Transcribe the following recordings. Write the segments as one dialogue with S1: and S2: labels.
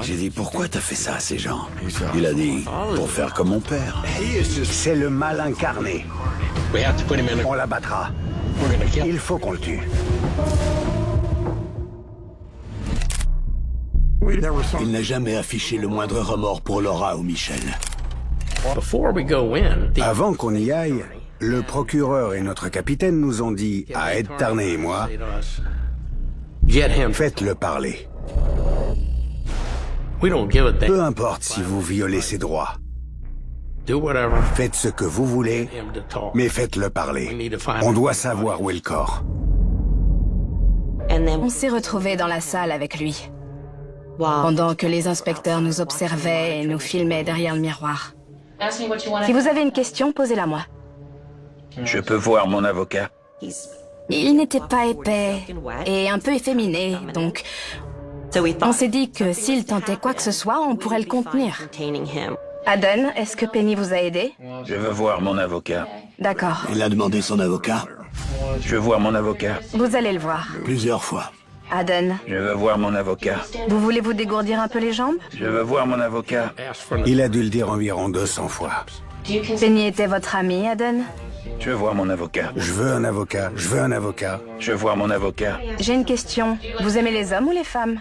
S1: J'ai dit, pourquoi t'as fait ça à ces gens? Il a dit, pour faire comme mon père.
S2: C'est le mal incarné. On l'abattra. Il faut qu'on le tue.
S1: Il n'a jamais affiché le moindre remords pour Laura ou Michel.
S2: Avant qu'on y aille, le procureur et notre capitaine nous ont dit, à Ed Tarney et moi, faites-le parler. Peu importe si vous violez ses droits. Faites ce que vous voulez, mais faites-le parler. On doit savoir où est le corps.
S3: On s'est retrouvés dans la salle avec lui, pendant que les inspecteurs nous observaient et nous filmaient derrière le miroir. Si vous avez une question, posez-la-moi.
S4: Je peux voir mon avocat?
S3: Il n'était pas épais et un peu efféminé, donc on s'est dit que s'il tentait quoi que ce soit, on pourrait le contenir. Aden, est-ce que Penny vous a aidé?
S4: Je veux voir mon avocat.
S3: D'accord.
S1: Il a demandé son avocat
S4: Je veux voir mon avocat.
S3: Vous allez le voir.
S1: plusieurs fois.
S3: Aden,
S4: Je veux voir mon avocat.
S3: vous voulez vous dégourdir un peu les jambes?
S4: Je veux voir mon avocat.
S2: Il a dû le dire environ 200 fois.
S3: Penny était votre amie, Aden?
S4: Je veux voir mon avocat.
S2: Je veux un avocat, je veux un avocat.
S4: Je veux voir mon avocat.
S3: J'ai une question. Vous aimez les hommes ou les femmes?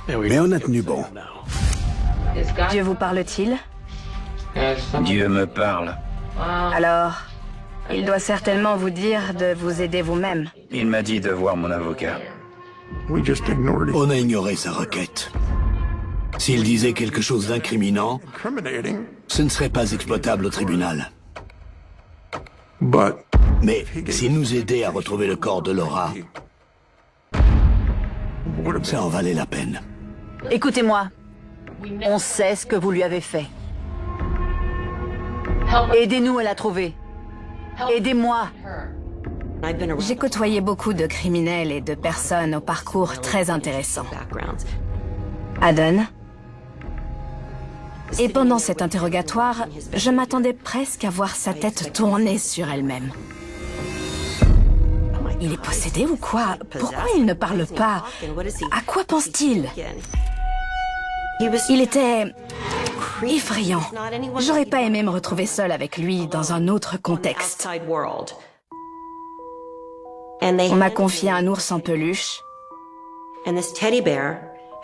S2: Mais on a tenu bon.
S3: Dieu vous parle-t-il?
S4: Dieu me parle.
S3: Alors, il doit certainement vous dire de vous aider vous-même.
S4: Il m'a dit de voir mon avocat.
S1: On a ignoré sa requête. S'il disait quelque chose d'incriminant, ce ne serait pas exploitable au tribunal. Mais s'il nous aidait à retrouver le corps de Laura, ça en valait la peine.
S5: Écoutez-moi. On sait ce que vous lui avez fait. Aidez-nous à la trouver. Aidez-moi.
S3: J'ai côtoyé beaucoup de criminels et de personnes au parcours très intéressant. Aden? Et pendant cet interrogatoire, je m'attendais presque à voir sa tête tourner sur elle-même. Il est possédé ou quoi? Pourquoi il ne parle pas? À quoi pense-t-il? Il était effrayant. J'aurais pas aimé me retrouver seule avec lui dans un autre contexte. On m'a confié un ours en peluche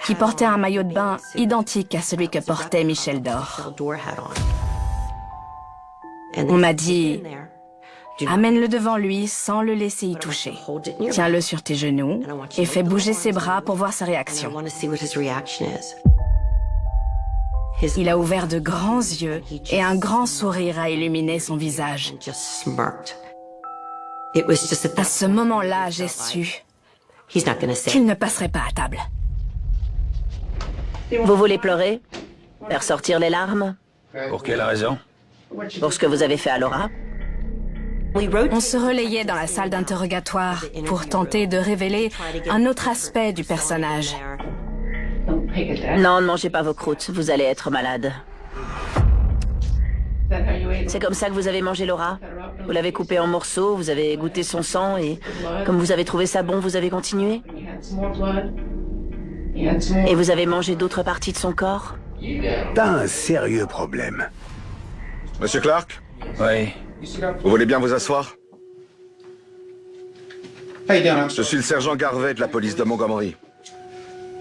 S3: qui portait un maillot de bain identique à celui que portait Michel Dor. On m'a dit, amène-le devant lui sans le laisser y toucher. Tiens-le sur tes genoux et fais bouger ses bras pour voir sa réaction. Il a ouvert de grands yeux et un grand sourire a illuminé son visage. À ce moment-là, j'ai su qu'il ne passerait pas à table.
S5: Vous voulez pleurer? Faire sortir les larmes?
S4: Pour quelle raison?
S5: Pour ce que vous avez fait à Laura?
S3: On se relayait dans la salle d'interrogatoire pour tenter de révéler un autre aspect du personnage.
S5: Non, ne mangez pas vos croûtes, vous allez être malade. C'est comme ça que vous avez mangé Laura? Vous l'avez coupée en morceaux, vous avez goûté son sang et comme vous avez trouvé ça bon, vous avez continué? Et vous avez mangé d'autres parties de son corps?
S2: T'as un sérieux problème.
S6: Monsieur Clark,
S4: Oui.
S6: vous voulez bien vous asseoir? Je suis le sergent Garvey de la police de Montgomery.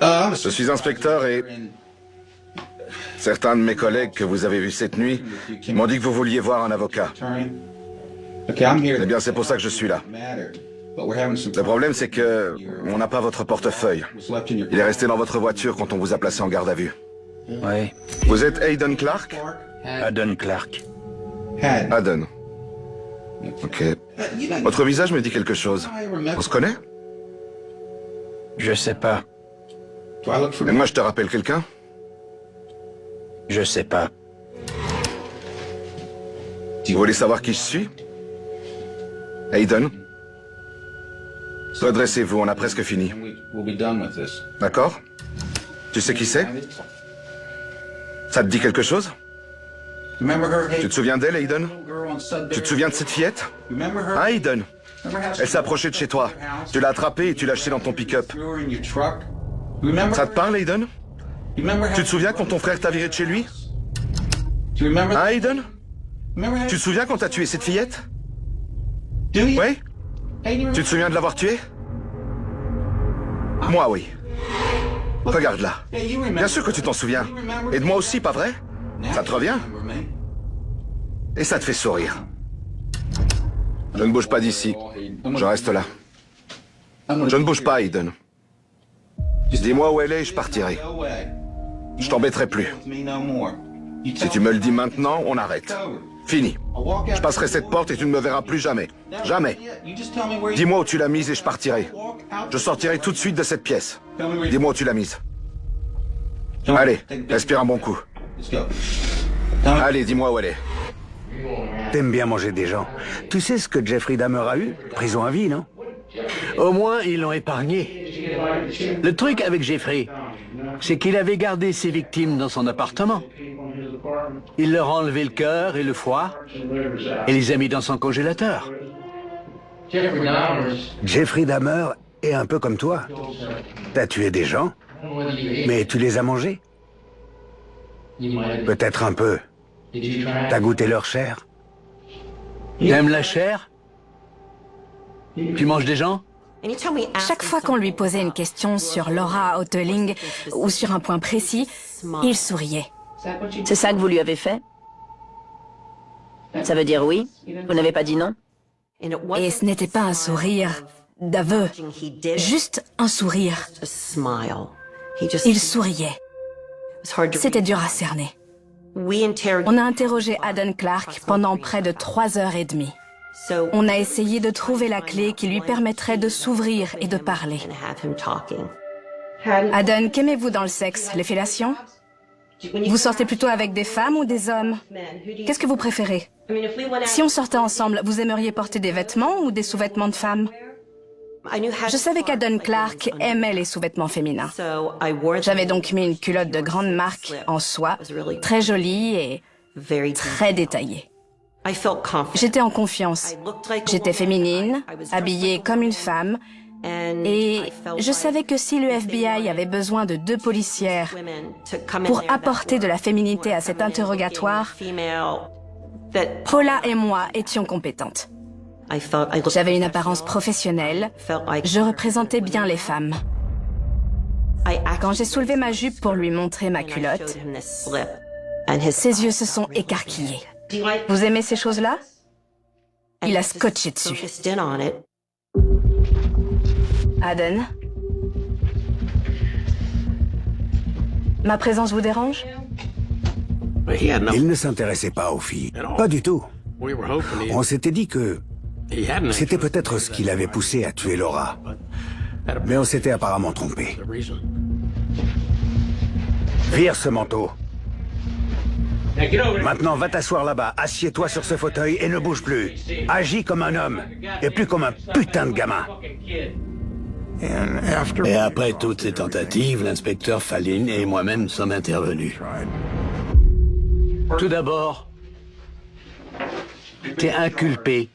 S6: Je suis inspecteur et certains de mes collègues que vous avez vus cette nuit m'ont dit que vous vouliez voir un avocat. Eh bien, c'est pour ça que je suis là. Le problème, c'est que on n'a pas votre portefeuille. Il est resté dans votre voiture quand on vous a placé en garde à vue.
S4: Oui.
S6: Vous êtes Hayden Clark?
S4: Aden Clark.
S6: Aden. Ok. Votre visage me dit quelque chose. On se connaît?
S4: Je sais pas.
S6: Et moi, je te rappelle quelqu'un?
S4: Je sais pas.
S6: Vous voulez savoir qui je suis? Hayden? Redressez-vous, on a presque fini. D'accord? Tu sais qui c'est? Ça te dit quelque chose? Tu te souviens d'elle, Hayden? Tu te souviens de cette fillette? Hein, Hayden? Elle s'est approchée de chez toi. Tu l'as attrapée et tu l'as jetée dans ton pick-up. Ça te parle, Hayden? Tu te souviens quand ton frère t'a viré de chez lui? Hein, Aiden? Tu te souviens quand t'as tué cette fillette? Oui? Tu te souviens de l'avoir tuée? Moi, oui. Regarde-la. Bien sûr que tu t'en souviens. Et de moi aussi, pas vrai? Ça te revient? Et ça te fait sourire. Je ne bouge pas d'ici. Je reste là. Je ne bouge pas, Aiden. Dis-moi où elle est et je partirai. Je t'embêterai plus. Si tu me le dis maintenant, on arrête. Fini. Je passerai cette porte et tu ne me verras plus jamais. Jamais. Dis-moi où tu l'as mise et je partirai. Je sortirai tout de suite de cette pièce. Dis-moi où tu l'as mise. Allez, respire un bon coup. Allez, dis-moi où elle est.
S2: T'aimes bien manger des gens. Tu sais ce que Jeffrey Dahmer a eu? Prison à vie, non?
S1: Au moins, ils l'ont épargné. Le truc avec Jeffrey, c'est qu'il avait gardé ses victimes dans son appartement. Il leur a enlevé le cœur et le foie et les a mis dans son congélateur.
S2: Jeffrey Dahmer est un peu comme toi. T'as tué des gens, mais tu les as mangés? Peut-être un peu. T'as goûté leur chair?
S1: T'aimes la chair? Tu manges des gens?
S3: Chaque fois qu'on lui posait une question sur Laura Hoteling ou sur un point précis, il souriait.
S5: C'est ça que vous lui avez fait? Ça veut dire oui? Vous n'avez pas dit non?
S3: Et ce n'était pas un sourire d'aveu, juste un sourire. Il souriait. C'était dur à cerner. On a interrogé Aden Clark pendant près de 3h30. On a essayé de trouver la clé qui lui permettrait de s'ouvrir et de parler. Aden, qu'aimez-vous dans le sexe? Les fellations? Vous sortez plutôt avec des femmes ou des hommes? Qu'est-ce que vous préférez? Si on sortait ensemble, vous aimeriez porter des vêtements ou des sous-vêtements de femmes? Je savais qu'Aden Clark aimait les sous-vêtements féminins. J'avais donc mis une culotte de grande marque en soie, très jolie et très détaillée. J'étais en confiance. J'étais féminine, habillée comme une femme, et je savais que si le FBI avait besoin de 2 policières pour apporter de la féminité à cet interrogatoire, Paula et moi étions compétentes. J'avais une apparence professionnelle, je représentais bien les femmes. Quand j'ai soulevé ma jupe pour lui montrer ma culotte, ses yeux se sont écarquillés. Vous aimez ces choses-là? Il a scotché dessus. Aden? Ma présence vous dérange?
S2: Il ne s'intéressait pas aux filles. Pas du tout. On s'était dit que c'était peut-être ce qui l'avait poussé à tuer Laura. Mais on s'était apparemment trompé. Vire ce manteau. Maintenant, va t'asseoir là-bas, assieds-toi sur ce fauteuil et ne bouge plus. Agis comme un homme, et plus comme un putain de gamin.
S1: Et après toutes ces tentatives, l'inspecteur Fallin et moi-même sommes intervenus. Tout d'abord, t'es inculpé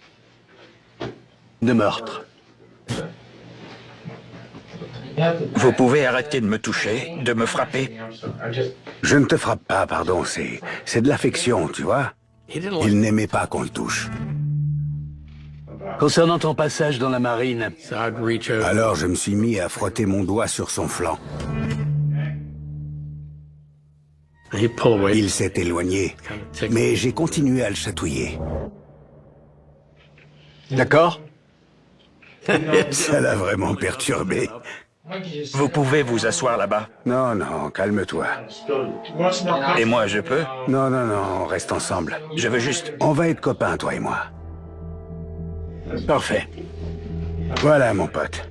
S1: de meurtre.
S4: Vous pouvez arrêter de me toucher, de me frapper?
S2: Je ne te frappe pas, pardon, c'est de l'affection, tu vois. Il n'aimait pas qu'on le touche.
S1: Concernant ton passage dans la marine,
S2: Alors je me suis mis à frotter mon doigt sur son flanc. Il s'est éloigné, mais j'ai continué à le chatouiller.
S1: D'accord?
S2: Ça l'a vraiment perturbé.
S4: Vous pouvez vous asseoir là-bas.
S2: Non, non, calme-toi.
S4: Et moi, je peux?
S2: Non, non, non, on reste ensemble.
S4: Je veux juste...
S2: On va être copains, toi et moi.
S1: Parfait.
S2: Voilà, mon pote.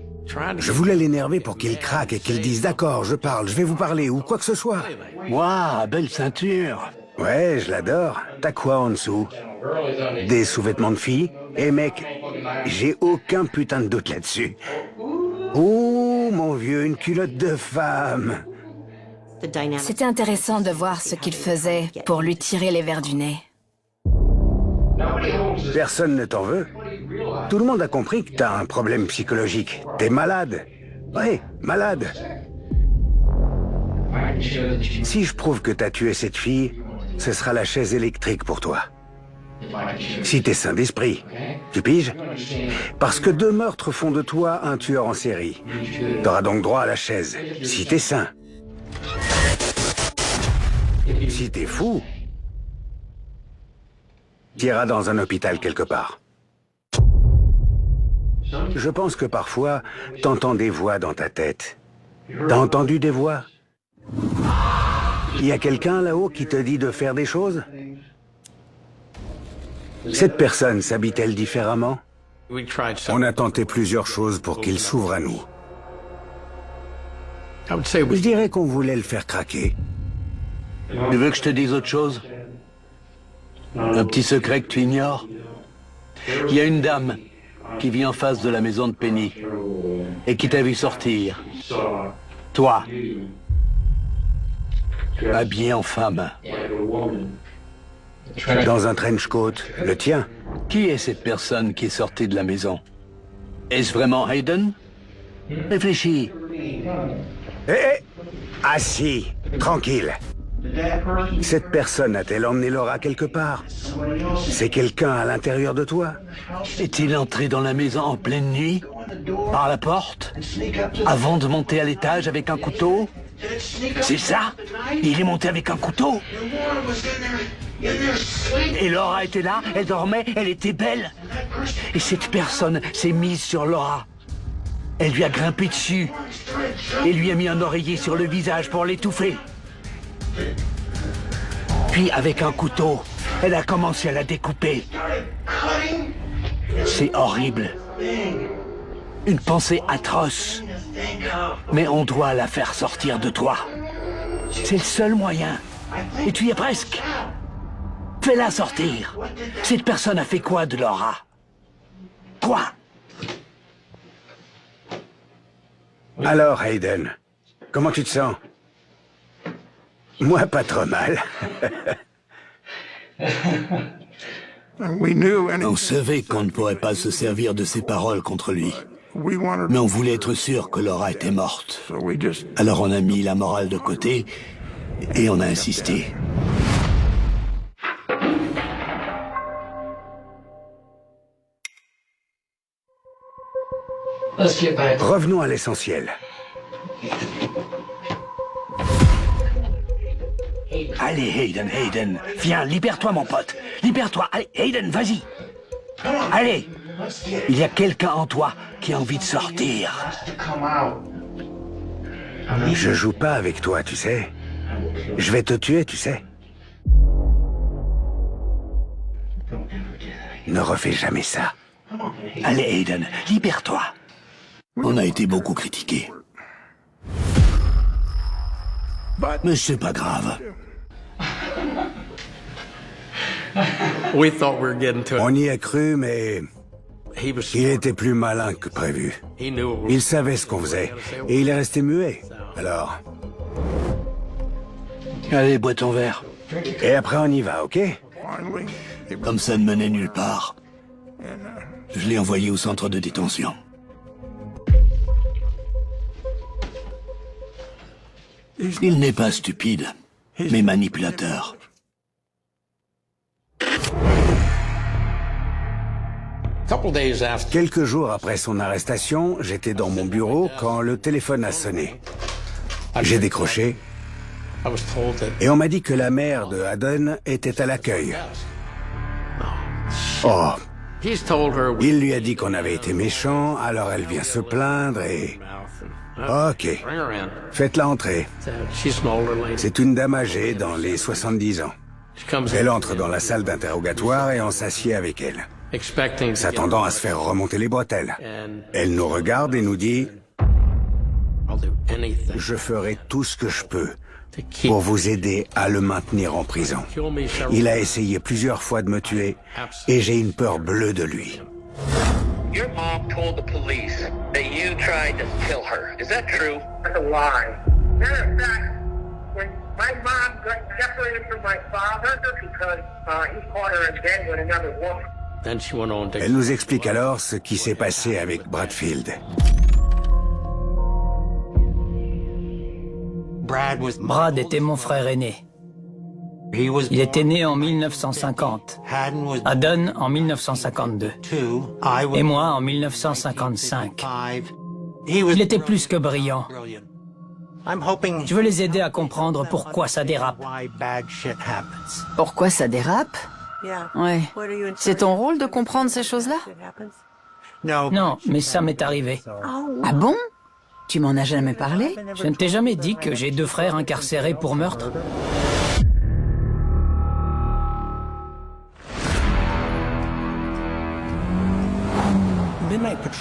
S2: Je voulais l'énerver pour qu'il craque et qu'il dise « D'accord, je parle, je vais vous parler » ou quoi que ce soit.
S1: Waouh, belle ceinture.
S2: Ouais, je l'adore. T'as quoi en dessous? Des sous-vêtements de filles? Eh mec, j'ai aucun putain de doute là-dessus. Oh, mon vieux, une culotte de femme.
S3: C'était intéressant de voir ce qu'il faisait pour lui tirer les vers du nez.
S2: Personne ne t'en veut. Tout le monde a compris que t'as un problème psychologique. T'es malade. Ouais, malade. Si je prouve que t'as tué cette fille, ce sera la chaise électrique pour toi. Si t'es sain d'esprit, tu piges? Parce que 2 meurtres font de toi un tueur en série. T'auras donc droit à la chaise, si t'es sain. Si t'es fou, t'iras dans un hôpital quelque part. Je pense que parfois, t'entends des voix dans ta tête. T'as entendu des voix? Il y a quelqu'un là-haut qui te dit de faire des choses? Cette personne s'habille-t-elle différemment? On a tenté plusieurs choses pour qu'il s'ouvre à nous. Je dirais qu'on voulait le faire craquer.
S1: Tu veux que je te dise autre chose? Un petit secret que tu ignores? Il y a une dame qui vit en face de la maison de Penny et qui t'a vu sortir. Toi, habillé en femme.
S2: Dans un trench coat, le tien.
S1: Qui est cette personne qui est sortie de la maison? Est-ce vraiment Hayden? Réfléchis.
S2: Assis, tranquille. Cette personne a-t-elle emmené Laura quelque part? C'est quelqu'un à l'intérieur de toi?
S1: Est-il entré dans la maison en pleine nuit? Par la porte? Avant de monter à l'étage avec un couteau? C'est ça? Il est monté avec un couteau? Et Laura était là, elle dormait, elle était belle. Et cette personne s'est mise sur Laura. Elle lui a grimpé dessus et lui a mis un oreiller sur le visage pour l'étouffer. Puis, avec un couteau, elle a commencé à la découper. C'est horrible. Une pensée atroce. Mais on doit la faire sortir de toi. C'est le seul moyen. Et tu y es presque. Fais-la sortir. Cette personne a fait quoi de Laura? Quoi?
S2: Alors, Hayden, comment tu te sens? Moi, pas trop mal.
S1: On savait qu'on ne pourrait pas se servir de ses paroles contre lui. Mais on voulait être sûr que Laura était morte. Alors on a mis la morale de côté et on a insisté.
S2: Revenons à l'essentiel.
S1: Allez, Hayden, viens, libère-toi, mon pote. Libère-toi, allez, Hayden, vas-y. Allez, il y a quelqu'un en toi qui a envie de sortir.
S2: Je joue pas avec toi, tu sais. Je vais te tuer, tu sais. Ne refais jamais ça.
S1: Allez, Hayden, libère-toi. On a été beaucoup critiqués. Mais c'est pas grave.
S2: On y a cru, mais il était plus malin que prévu. Il savait ce qu'on faisait, et il est resté muet. Alors...
S1: Allez, bois ton verre.
S2: Et après on y va, ok?
S1: Comme ça ne menait nulle part. Je l'ai envoyé au centre de détention. Il n'est pas stupide, mais manipulateur.
S2: Quelques jours après son arrestation, j'étais dans mon bureau quand le téléphone a sonné. J'ai décroché et on m'a dit que la mère de Haddon était à l'accueil. Oh, il lui a dit qu'on avait été méchants, alors elle vient se plaindre et... Ok, faites-la entrer. C'est une dame âgée dans les 70 ans. Elle entre dans la salle d'interrogatoire et on s'assied avec elle, s'attendant à se faire remonter les bretelles. Elle nous regarde et nous dit « Je ferai tout ce que je peux pour vous aider à le maintenir en prison. Il a essayé plusieurs fois de me tuer et j'ai une peur bleue de lui. »
S7: Your mom told the police that you tried to kill her. Is that true? That's a lie. Matter of fact, when my mom got separated from my father because he caught her in bed with another woman.
S2: Elle nous explique alors ce qui s'est passé avec Bradfield.
S8: Brad était mon frère aîné. Il était né en 1950, Haddon en 1952, et moi en 1955. Il était plus que brillant. Je veux les aider à comprendre pourquoi ça dérape.
S5: Pourquoi ça dérape? Ouais. C'est ton rôle de comprendre ces choses-là?
S8: Non, mais ça m'est arrivé.
S5: Ah bon? Tu m'en as jamais parlé?
S8: Je ne t'ai jamais dit que j'ai 2 frères incarcérés pour meurtre?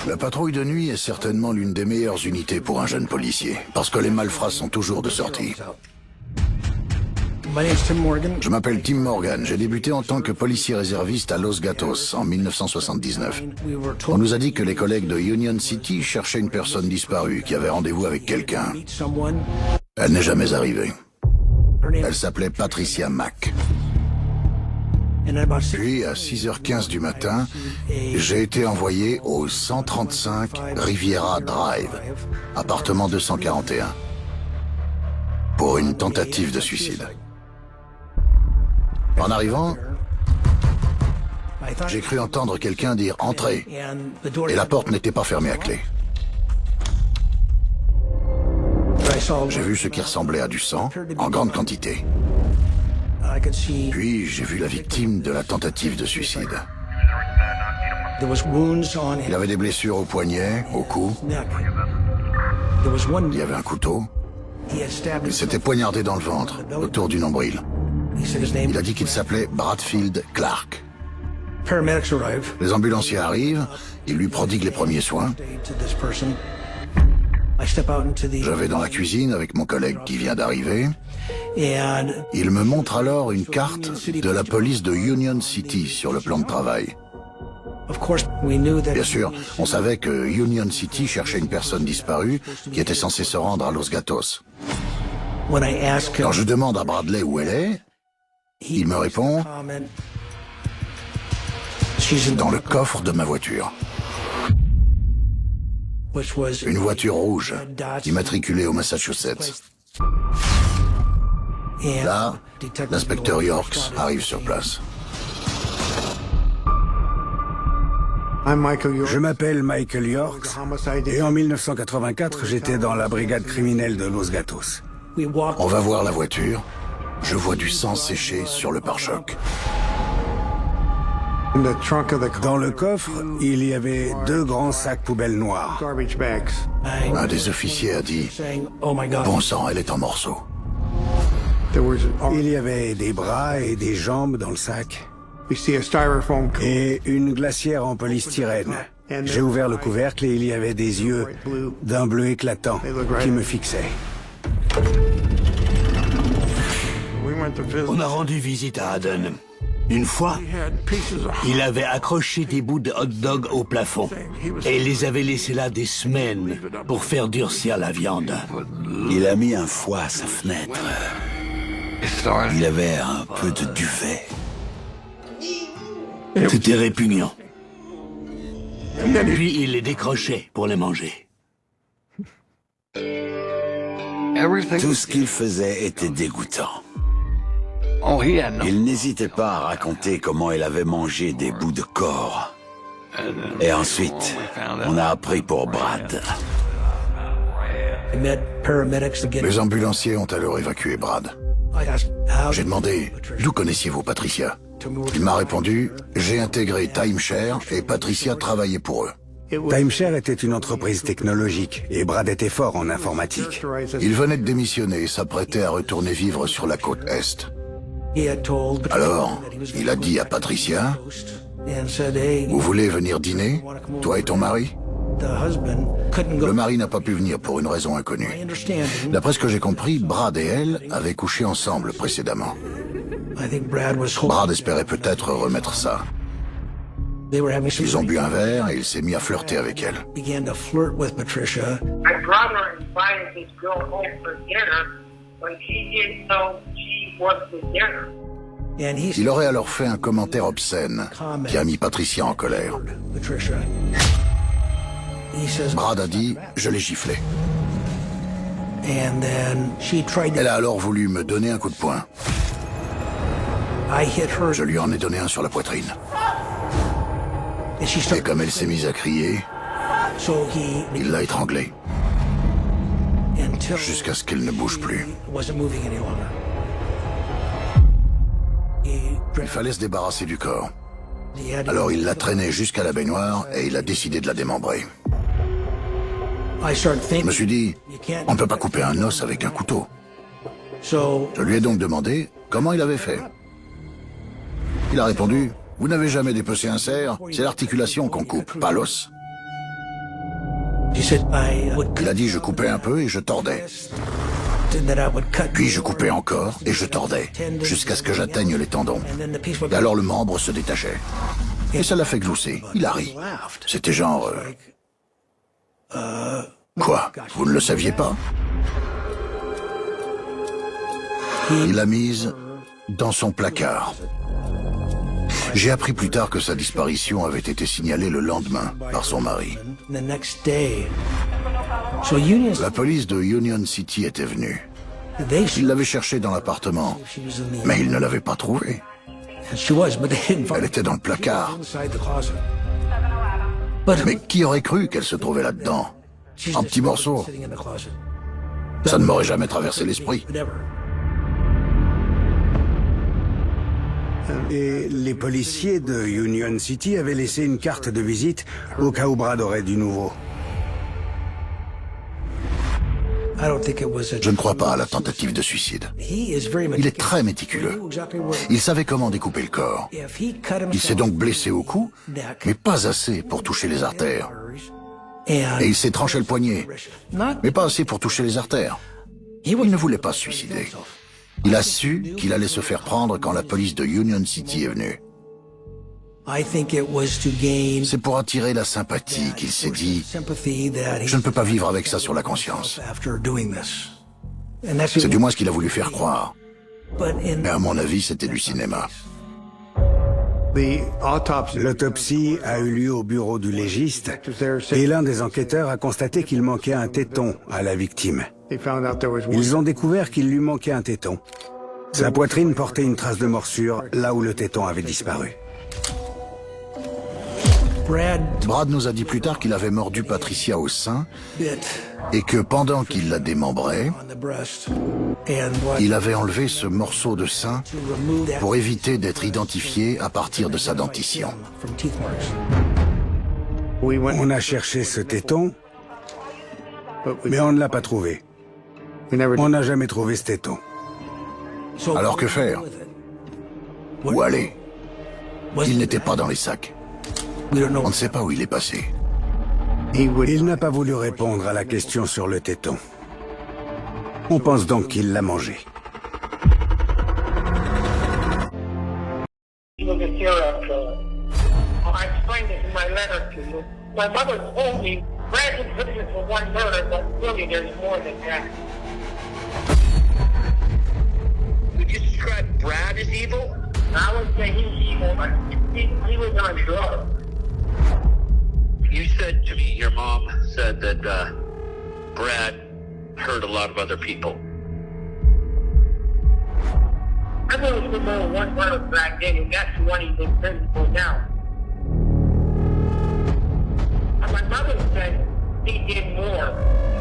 S9: La patrouille de nuit est certainement l'une des meilleures unités pour un jeune policier, parce que les malfrats sont toujours de sortie. Je m'appelle Tim Morgan, j'ai débuté en tant que policier réserviste à Los Gatos en 1979. On nous a dit que les collègues de Union City cherchaient une personne disparue qui avait rendez-vous avec quelqu'un. Elle n'est jamais arrivée. Elle s'appelait Patricia Mack. Puis, à 6h15 du matin, j'ai été envoyé au 135 Riviera Drive, appartement 241, pour une tentative de suicide. En arrivant, j'ai cru entendre quelqu'un dire « Entrez » et la porte n'était pas fermée à clé. J'ai vu ce qui ressemblait à du sang, en grande quantité. Puis j'ai vu la victime de la tentative de suicide. Il avait des blessures au poignet, au cou. Il y avait un couteau. Il s'était poignardé dans le ventre, autour du nombril. Il a dit qu'il s'appelait Bradfield Clark. Les ambulanciers arrivent, ils lui prodiguent les premiers soins. Je vais dans la cuisine avec mon collègue qui vient d'arriver. Il me montre alors une carte de la police de Union City sur le plan de travail. Bien sûr, on savait que Union City cherchait une personne disparue qui était censée se rendre à Los Gatos. Quand je demande à Bradley où elle est, il me répond « Dans le coffre de ma voiture ». Une voiture rouge, immatriculée au Massachusetts. Là, l'inspecteur Yorks arrive sur place.
S2: Je m'appelle Michael Yorks et en 1984, j'étais dans la brigade criminelle de Los Gatos.
S9: On va voir la voiture. Je vois du sang séché sur le pare-choc.
S2: Dans le coffre, il y avait 2 grands sacs poubelles noirs.
S9: Un des officiers a dit « Bon sang, elle est en morceaux ».
S2: Il y avait des bras et des jambes dans le sac. Et une glacière en polystyrène. J'ai ouvert le couvercle et il y avait des yeux d'un bleu éclatant qui me fixaient.
S1: On a rendu visite à Haddon. Une fois, il avait accroché des bouts de hot dog au plafond et il les avait laissés là des semaines pour faire durcir la viande.
S10: Il a mis un foie à sa fenêtre. Il avait un peu de duvet.
S1: C'était répugnant. Puis il les décrochait pour les manger.
S10: Tout ce qu'il faisait était dégoûtant. Il n'hésitait pas à raconter comment il avait mangé des bouts de corps. Et ensuite, on a appris pour Brad.
S9: Les ambulanciers ont alors évacué Brad. J'ai demandé « D'où connaissiez-vous Patricia ?» Il m'a répondu « J'ai intégré Timeshare et Patricia travaillait pour eux. »
S2: Timeshare était une entreprise technologique et Brad était fort en informatique.
S9: Il venait de démissionner et s'apprêtait à retourner vivre sur la côte Est. Alors, il a dit à Patricia « Vous voulez venir dîner, toi et ton mari ?» Le mari n'a pas pu venir pour une raison inconnue. D'après ce que j'ai compris, Brad et elle avaient couché ensemble précédemment. Brad espérait peut-être remettre ça. Ils ont bu un verre et il s'est mis à flirter avec elle.
S7: My brother invited this girl home for dinner when she didn't know she was the dinner.
S9: Il aurait alors fait un commentaire obscène qui a mis Patricia en colère. Brad a dit « Je l'ai giflé ». Elle a alors voulu me donner un coup de poing. Je lui en ai donné un sur la poitrine. Et comme elle s'est mise à crier, il l'a étranglée. Jusqu'à ce qu'elle ne bouge plus. Il fallait se débarrasser du corps. Alors il l'a traînée jusqu'à la baignoire et il a décidé de la démembrer. Je me suis dit, on ne peut pas couper un os avec un couteau. Je lui ai donc demandé comment il avait fait. Il a répondu, vous n'avez jamais dépecé un cerf, c'est l'articulation qu'on coupe, pas l'os. Il a dit, je coupais un peu et je tordais. Puis je coupais encore et je tordais, jusqu'à ce que j'atteigne les tendons. Et alors le membre se détachait. Et ça l'a fait glousser. Il a ri. C'était genre... Quoi? Vous ne le saviez pas? Il l'a mise dans son placard. J'ai appris plus tard que sa disparition avait été signalée le lendemain par son mari. La police de Union City était venue. Ils l'avaient cherchée dans l'appartement, mais ils ne l'avaient pas trouvée. Elle était dans le placard. Mais qui aurait cru qu'elle se trouvait là-dedans? En petits morceaux. Ça ne m'aurait jamais traversé l'esprit.
S2: Et les policiers de Union City avaient laissé une carte de visite au cas où Brad aurait du nouveau.
S9: Je ne crois pas à la tentative de suicide. Il est très méticuleux. Il savait comment découper le corps. Il s'est donc blessé au cou, mais pas assez pour toucher les artères. Et il s'est tranché le poignet, mais pas assez pour toucher les artères. Il ne voulait pas se suicider. Il a su qu'il allait se faire prendre quand la police de Union City est venue. C'est pour attirer la sympathie qu'il s'est dit « Je ne peux pas vivre avec ça sur la conscience ». C'est du moins ce qu'il a voulu faire croire. Mais à mon avis, c'était du cinéma.
S2: L'autopsie a eu lieu au bureau du légiste et l'un des enquêteurs a constaté qu'il manquait un téton à la victime. Ils ont découvert qu'il lui manquait un téton. Sa poitrine portait une trace de morsure là où le téton avait disparu.
S9: Brad nous a dit plus tard qu'il avait mordu Patricia au sein et que pendant qu'il la démembrait, il avait enlevé ce morceau de sein pour éviter d'être identifié à partir de sa dentition.
S2: On a cherché ce téton, mais on ne l'a pas trouvé. On n'a jamais trouvé ce téton.
S9: Alors que faire? Où aller? Il n'était pas dans les sacs. On ne sait pas où il est passé.
S2: Il n'a pas voulu répondre à la question sur le téton. On pense donc qu'il l'a mangé.
S7: He was a serial killer. I explained it in my letter to you. My mother told me Brad was convicted for one murder, but really there's more than that. Would you describe Brad as evil? I would say he's evil, but he was on drugs. You said to me, your mom said that Brad hurt a lot of other people. I really remember one murder Brad did, and that's the one he's in prison for now. And my mother said he did more.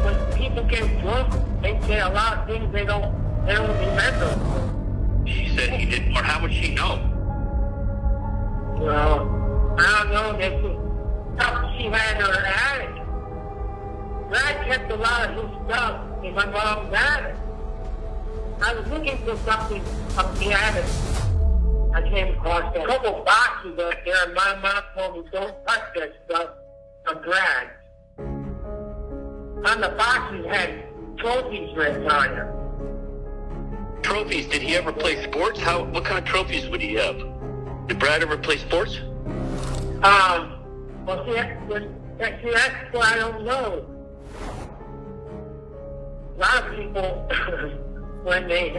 S7: When people get drunk, they say a lot of things they don't remember. She said he did more. How would she know? Well, I don't know. This is stuff she had in her attic. Brad kept a lot of his stuff in my mom's attic. I was looking for something up the attic. I came across a couple boxes up there, and my mom told me don't touch that stuff of Brad. On the boxes had trophies written on them. Trophies? Did he ever play sports? What kind of trophies would he have? Did Brad ever play sports? Well, see, that's what I don't know. A lot of people, when they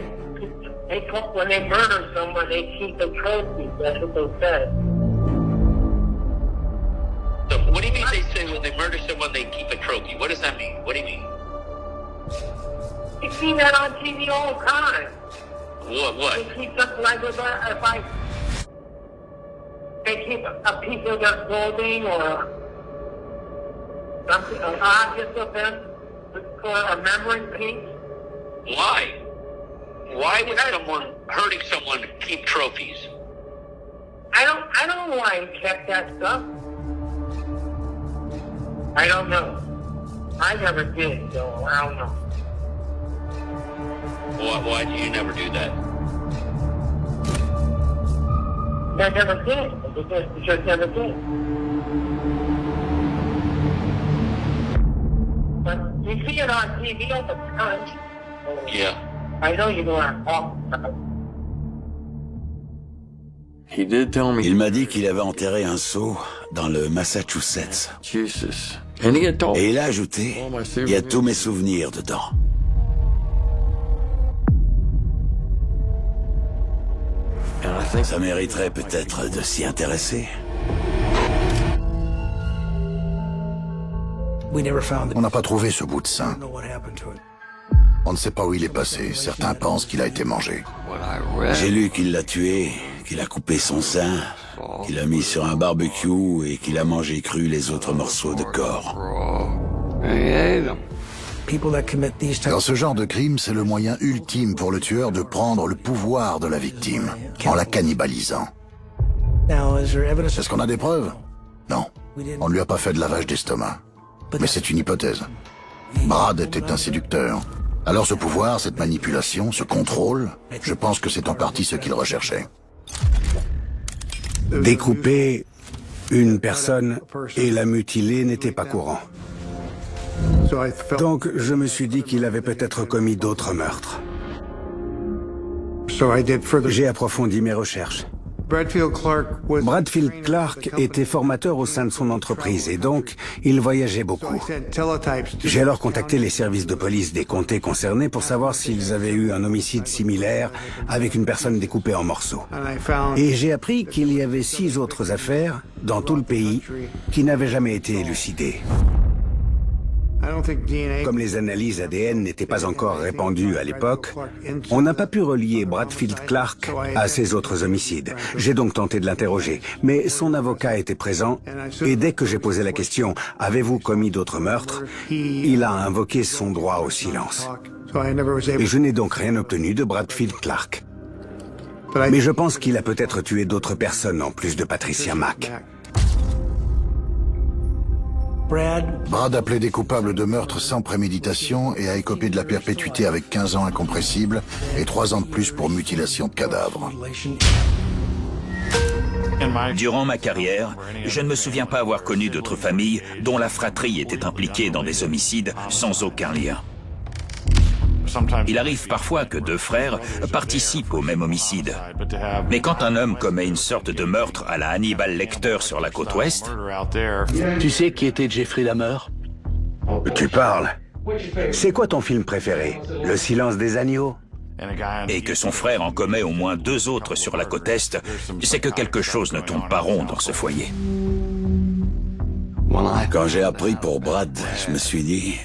S7: murder someone, they keep the trophies. That's what they say. So, what do you mean they say when they murder someone they keep a trophy? What does that mean? What do you mean? You see that on TV all the time.
S11: What?
S7: They keep something like they keep a piece of their clothing or something, an object of them for a memory piece.
S11: Why? Why would someone hurting someone keep trophies?
S7: I don't know why he kept that stuff. I don't know. I never did, so I don't know.
S11: Why do you never do that?
S7: I never did. I just never did. But you see it on TV all the time.
S11: Yeah.
S7: I know you know what I'm talking about.
S10: Il m'a dit qu'il avait enterré un sceau dans le Massachusetts. Et il a ajouté, il y a tous mes souvenirs dedans. Ça mériterait peut-être de s'y intéresser.
S9: On n'a pas trouvé ce bout de sein. On ne sait pas où il est passé. Certains pensent qu'il a été mangé.
S10: J'ai lu qu'il l'a tué, qu'il a coupé son sein, qu'il a mis sur un barbecue et qu'il a mangé cru les autres morceaux de corps.
S9: Dans ce genre de crime, c'est le moyen ultime pour le tueur de prendre le pouvoir de la victime, en la cannibalisant. Est-ce qu'on a des preuves? Non. On ne lui a pas fait de lavage d'estomac. Mais c'est une hypothèse. Brad était un séducteur. Alors ce pouvoir, cette manipulation, ce contrôle, je pense que c'est en partie ce qu'il recherchait.
S2: Découper une personne et la mutiler n'était pas courant. Donc je me suis dit qu'il avait peut-être commis d'autres meurtres. J'ai approfondi mes recherches. Bradfield Clark était formateur au sein de son entreprise et donc il voyageait beaucoup. J'ai alors contacté les services de police des comtés concernés pour savoir s'ils avaient eu un homicide similaire avec une personne découpée en morceaux. Et j'ai appris qu'il y avait 6 autres affaires dans tout le pays qui n'avaient jamais été élucidées. Comme les analyses ADN n'étaient pas encore répandues à l'époque, on n'a pas pu relier Bradfield Clark à ces autres homicides. J'ai donc tenté de l'interroger, mais son avocat était présent et dès que j'ai posé la question « Avez-vous commis d'autres meurtres ?», il a invoqué son droit au silence. Et je n'ai donc rien obtenu de Bradfield Clark. Mais je pense qu'il a peut-être tué d'autres personnes en plus de Patricia Mack.
S9: Brad a plaidé coupable de meurtre sans préméditation et a écopé de la perpétuité avec 15 ans incompressibles et 3 ans de plus pour mutilation de cadavres.
S4: Durant ma carrière, je ne me souviens pas avoir connu d'autres familles dont la fratrie était impliquée dans des homicides sans aucun lien. Il arrive parfois que 2 frères participent au même homicide. Mais quand un homme commet une sorte de meurtre à la Hannibal Lecter sur la côte ouest...
S1: Tu sais qui était Jeffrey Dahmer?
S2: Tu parles? C'est quoi ton film préféré? Le silence des agneaux?
S4: Et que son frère en commet au moins 2 autres sur la côte est, c'est que quelque chose ne tourne pas rond dans ce foyer.
S10: Quand j'ai appris pour Brad, je me suis dit...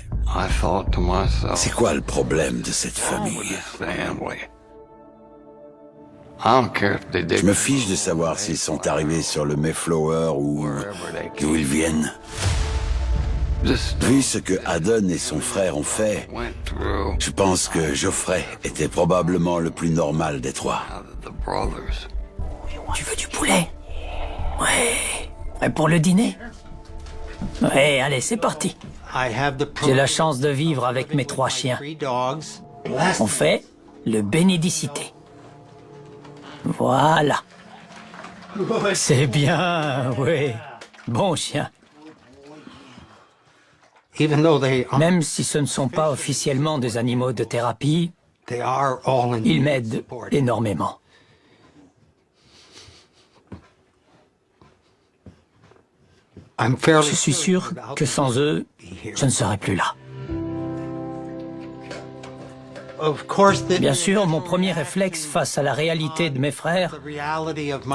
S10: C'est quoi le problème de cette famille? Je me fiche de savoir s'ils sont arrivés sur le Mayflower ou d'où ils viennent. Vu ce que Haddon et son frère ont fait, je pense que Geoffrey était probablement le plus normal des 3.
S8: Tu veux du poulet? Ouais. Et pour le dîner? Ouais, allez, c'est parti. J'ai la chance de vivre avec mes 3 chiens. On fait le bénédicité. Voilà. C'est bien, oui. Bon chien. Même si ce ne sont pas officiellement des animaux de thérapie, ils m'aident énormément. Je suis sûr que sans eux, je ne serais plus là. Bien sûr, mon premier réflexe face à la réalité de mes frères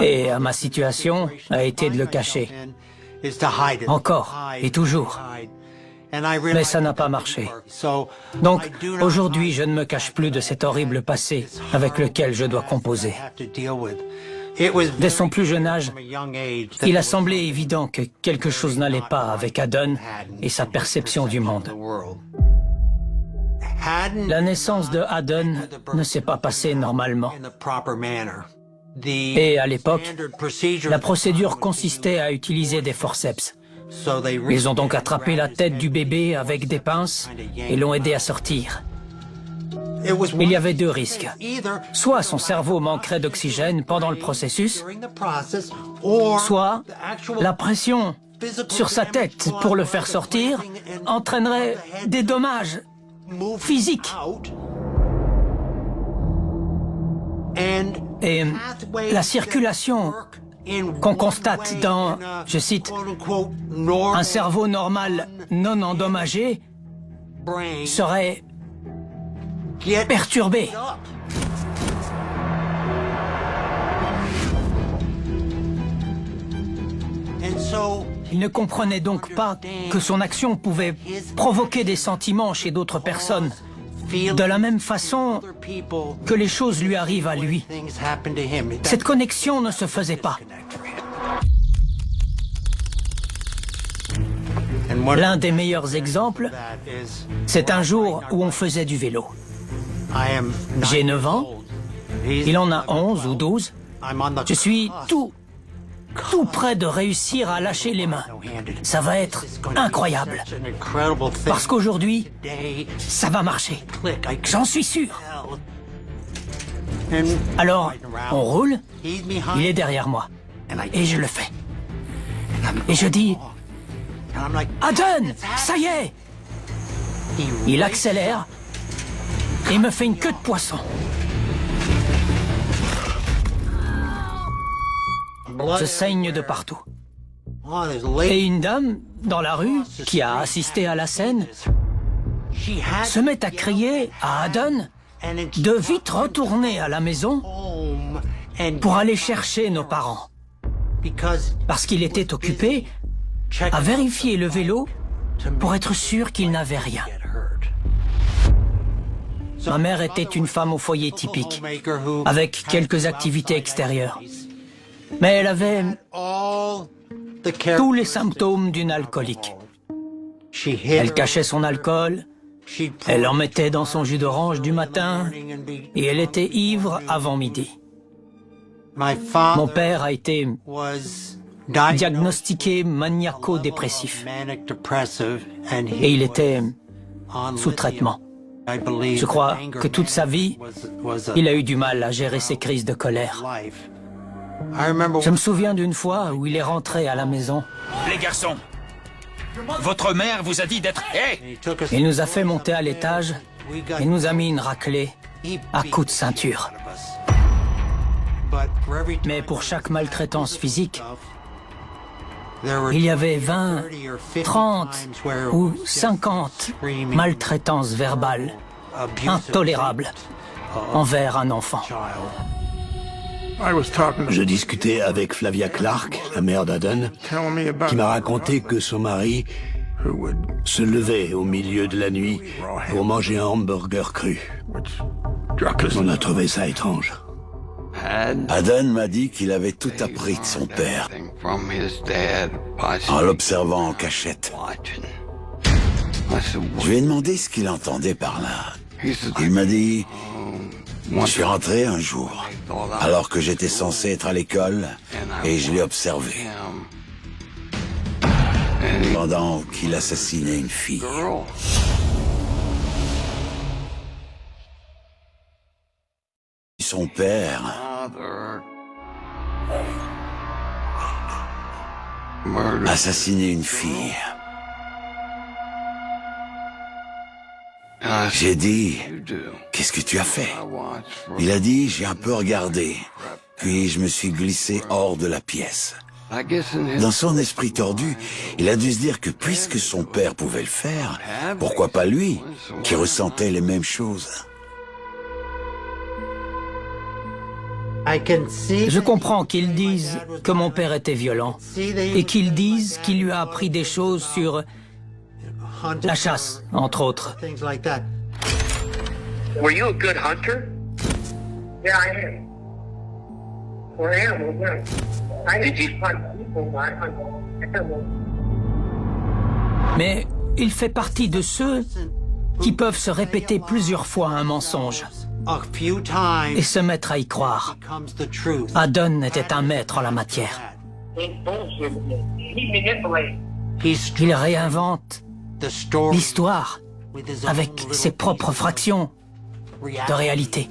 S8: et à ma situation a été de le cacher. Encore et toujours. Mais ça n'a pas marché. Donc, aujourd'hui, je ne me cache plus de cet horrible passé avec lequel je dois composer. Dès son plus jeune âge, il a semblé évident que quelque chose n'allait pas avec Haddon et sa perception du monde. La naissance de Haddon ne s'est pas passée normalement. Et à l'époque, la procédure consistait à utiliser des forceps. Ils ont donc attrapé la tête du bébé avec des pinces et l'ont aidé à sortir. Il y avait deux risques. Soit son cerveau manquerait d'oxygène pendant le processus, soit la pression sur sa tête pour le faire sortir entraînerait des dommages physiques. Et la circulation qu'on constate dans, je cite, un cerveau normal non endommagé serait perturbée. Il ne comprenait donc pas que son action pouvait provoquer des sentiments chez d'autres personnes, de la même façon que les choses lui arrivent à lui. Cette connexion ne se faisait pas. L'un des meilleurs exemples, c'est un jour où on faisait du vélo. J'ai 9 ans, il en a 11 ou 12. Je suis tout près de réussir à lâcher les mains. Ça va être incroyable. Parce qu'aujourd'hui, ça va marcher. J'en suis sûr. Alors, on roule, il est derrière moi. Et je le fais. Et je dis, Haddon, ça y est! Il accélère et me fait une queue de poisson. Je saigne de partout. Et une dame, dans la rue, qui a assisté à la scène, se met à crier à Haddon de vite retourner à la maison pour aller chercher nos parents. Parce qu'il était occupé à vérifier le vélo pour être sûr qu'il n'avait rien. Ma mère était une femme au foyer typique, avec quelques activités extérieures. Mais elle avait tous les symptômes d'une alcoolique. Elle cachait son alcool, elle en mettait dans son jus d'orange du matin, et elle était ivre avant midi. Mon père a été diagnostiqué maniaco-dépressif, et il était sous traitement. Je crois que toute sa vie, il a eu du mal à gérer ses crises de colère. Je me souviens d'une fois où il est rentré à la maison.
S4: Les garçons, votre mère vous a dit d'être... Hey!
S8: Il nous a fait monter à l'étage et nous a mis une raclée à coups de ceinture. Mais pour chaque maltraitance physique, il y avait 20, 30 ou 50 maltraitances verbales intolérables envers un enfant.
S2: Je discutais avec Flavia Clark, la mère d'Haddon, qui m'a raconté que son mari se levait au milieu de la nuit pour manger un hamburger cru. On a trouvé ça étrange.
S10: Haddon m'a dit qu'il avait tout appris de son père, en l'observant en cachette. Je lui ai demandé ce qu'il entendait par là. Il m'a dit... Je suis rentré un jour, alors que j'étais censé être à l'école, et je l'ai observé. Pendant qu'il assassinait une fille. Son père assassinait une fille. J'ai dit, qu'est-ce que tu as fait? Il a dit, j'ai un peu regardé, puis je me suis glissé hors de la pièce. Dans son esprit tordu, il a dû se dire que puisque son père pouvait le faire, pourquoi pas lui, qui ressentait les mêmes choses?
S8: Je comprends qu'ils disent que mon père était violent et qu'ils disent qu'il lui a appris des choses sur La chasse, entre autres.
S11: Were you a good hunter?
S7: Yeah, I am. Or animals, yeah. I didn't hunt people, I hunt animals.
S8: Mais il fait partie de ceux qui peuvent se répéter plusieurs fois un mensonge et se mettre à y croire. Addon était un maître en la matière. Il réinvente l'histoire avec ses propres fractions de réalité.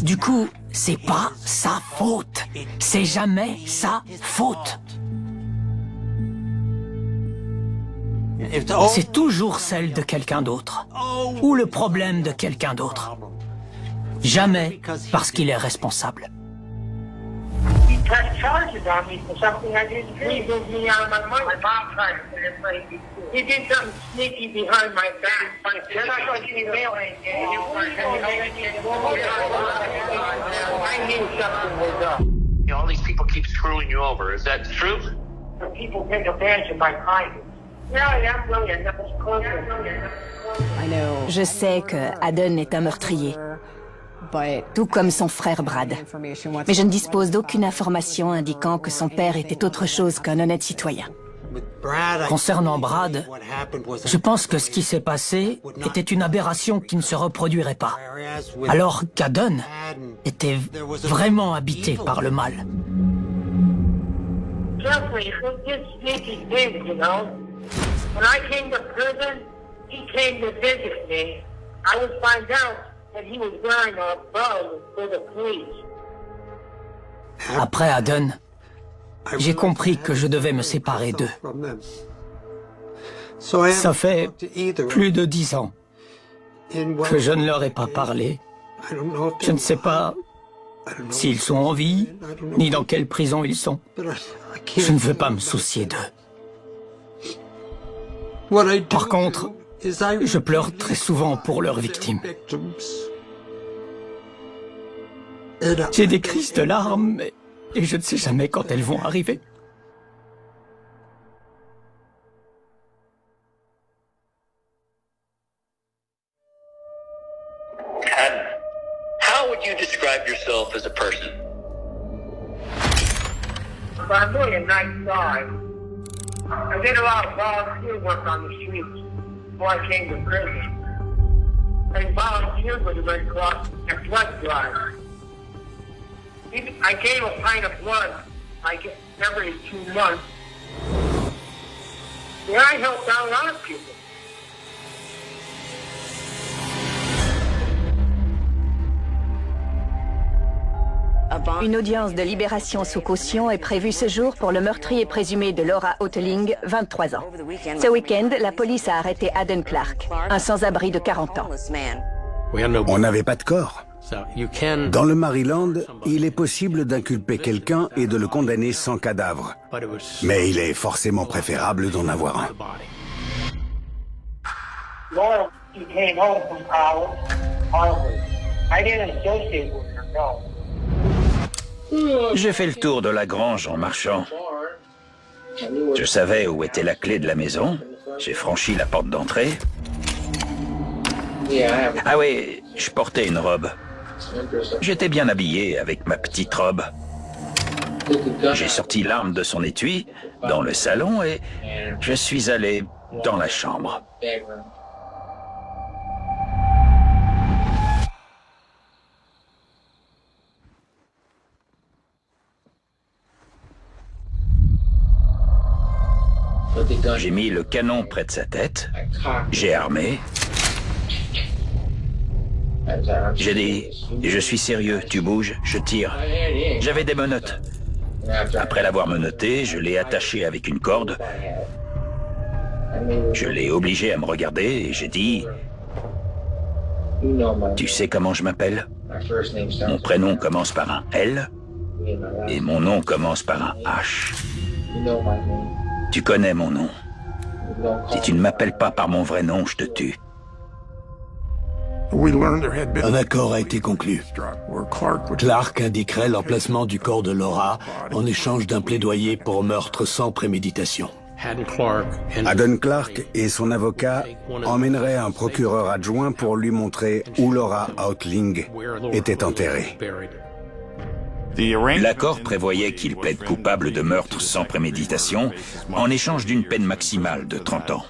S8: Du coup, c'est pas sa faute. C'est jamais sa faute. C'est toujours celle de quelqu'un d'autre, ou le problème de quelqu'un d'autre. Jamais parce qu'il est responsable.
S7: He pressed charges on me for something I didn't do. He moved me out of my money. My mom tried to put it right. He did something sneaky behind my back. Then I thought he was mailing it. I knew something was up.
S11: You know, all these people keep screwing you over. Is that true?
S7: People take advantage of my kindness. Yeah, really. That was close.
S3: Je sais que Addon est un meurtrier, tout comme son frère Brad. Mais je ne dispose d'aucune information indiquant que son père était autre chose qu'un honnête citoyen.
S8: Concernant Brad, je pense que ce qui s'est passé était une aberration qui ne se reproduirait pas, alors qu'Addon était vraiment habité par le mal.
S7: Jeffrey, he did sneaky things, you know. When I came to prison, he came to visit me. I would find out that he was wearing a bug for the police.
S8: Après Addon, j'ai compris que je devais me séparer d'eux. Ça fait plus de 10 ans que je ne leur ai pas parlé. Je ne sais pas s'ils sont en vie, ni dans quelle prison ils sont. Je ne veux pas me soucier d'eux. Par contre, je pleure très souvent pour leurs victimes. J'ai des crises de larmes et je ne sais jamais quand elles vont arriver.
S11: Addon, how would you describe yourself as a person?
S7: I'm really a nice guy. I did a lot of volunteer work on the streets before I came to prison. I volunteered with the Red Cross and blood drive. I gave a pint of blood every 2 months. Yeah, I helped out a lot of people.
S3: Une audience de libération sous caution est prévue ce jour pour le meurtrier présumé de Laura Hoteling, 23 ans. Ce week-end, la police a arrêté Addon Clark, un sans-abri de 40 ans.
S2: On n'avait pas de corps. Dans le Maryland, il est possible d'inculper quelqu'un et de le condamner sans cadavre. Mais il est forcément préférable d'en avoir un.
S7: Laura, she came home from college, Harvard. I didn't associate with her, no.
S4: J'ai fait le tour de la grange en marchant. Je savais où était la clé de la maison. J'ai franchi la porte d'entrée. Ah oui, je portais une robe. J'étais bien habillé avec ma petite robe. J'ai sorti l'arme de son étui dans le salon et je suis allé dans la chambre. J'ai mis le canon près de sa tête. J'ai armé. J'ai dit, je suis sérieux, tu bouges, je tire. J'avais des menottes. Après l'avoir menotté, je l'ai attaché avec une corde. Je l'ai obligé à me regarder et j'ai dit, tu sais comment je m'appelle? Mon prénom commence par un L et mon nom commence par un H. Tu connais mon nom. Si tu ne m'appelles pas par mon vrai nom, je te tue.
S1: Un accord a été conclu. Clark indiquerait l'emplacement du corps de Laura en échange d'un plaidoyer pour meurtre sans préméditation.
S2: Haddon Clark et son avocat emmèneraient un procureur adjoint pour lui montrer où Laura Outling était enterrée.
S4: L'accord prévoyait qu'il plaide coupable de meurtre sans préméditation en échange d'une peine maximale de 30 ans.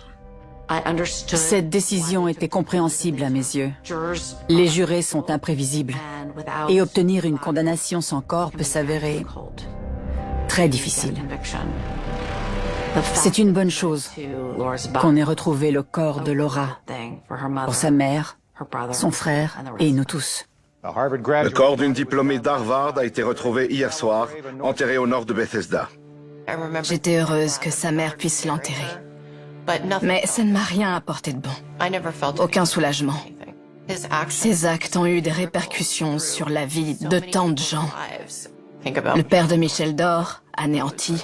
S12: Cette décision était compréhensible à mes yeux. Les jurés sont imprévisibles et obtenir une condamnation sans corps peut s'avérer très difficile. C'est une bonne chose qu'on ait retrouvé le corps de Laura pour sa mère, son frère et nous tous.
S6: Le corps d'une diplômée d'Harvard a été retrouvé hier soir, enterré au nord de Bethesda.
S3: J'étais heureuse que sa mère puisse l'enterrer. Mais ça ne m'a rien apporté de bon. Aucun soulagement. Ses actes ont eu des répercussions sur la vie de tant de gens. Le père de Michel Dore, anéanti.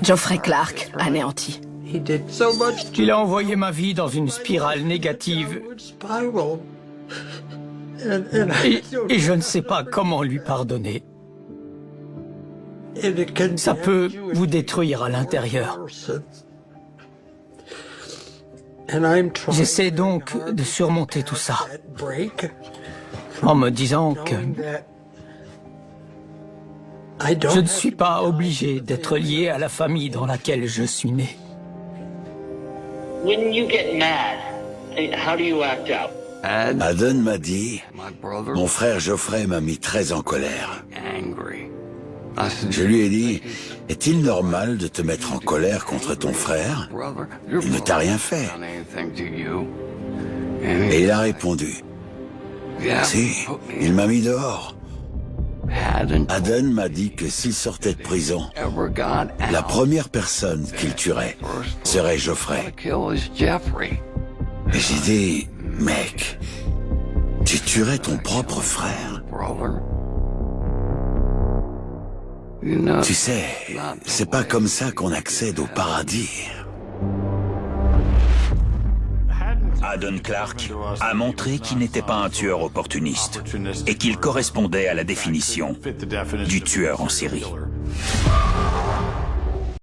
S3: Geoffrey Clark, anéanti.
S8: Il a envoyé ma vie dans une spirale négative. Et je ne sais pas comment lui pardonner. Ça peut vous détruire à l'intérieur. J'essaie donc de surmonter tout ça en me disant que je ne suis pas obligé d'être lié à la famille dans laquelle je suis né.
S11: When you get mad, how do you act out?
S10: Haddon m'a dit, mon frère Geoffrey m'a mis très en colère. Je lui ai dit, est-il normal de te mettre en colère contre ton frère? Il ne t'a rien fait. Et il a répondu, si, il m'a mis dehors. Haddon m'a dit que s'il sortait de prison, la première personne qu'il tuerait serait Geoffrey. Et j'ai dit, mec, tu tuerais ton propre frère? Tu sais, c'est pas comme ça qu'on accède au paradis.
S4: Haddon Clark a montré qu'il n'était pas un tueur opportuniste et qu'il correspondait à la définition du tueur en série.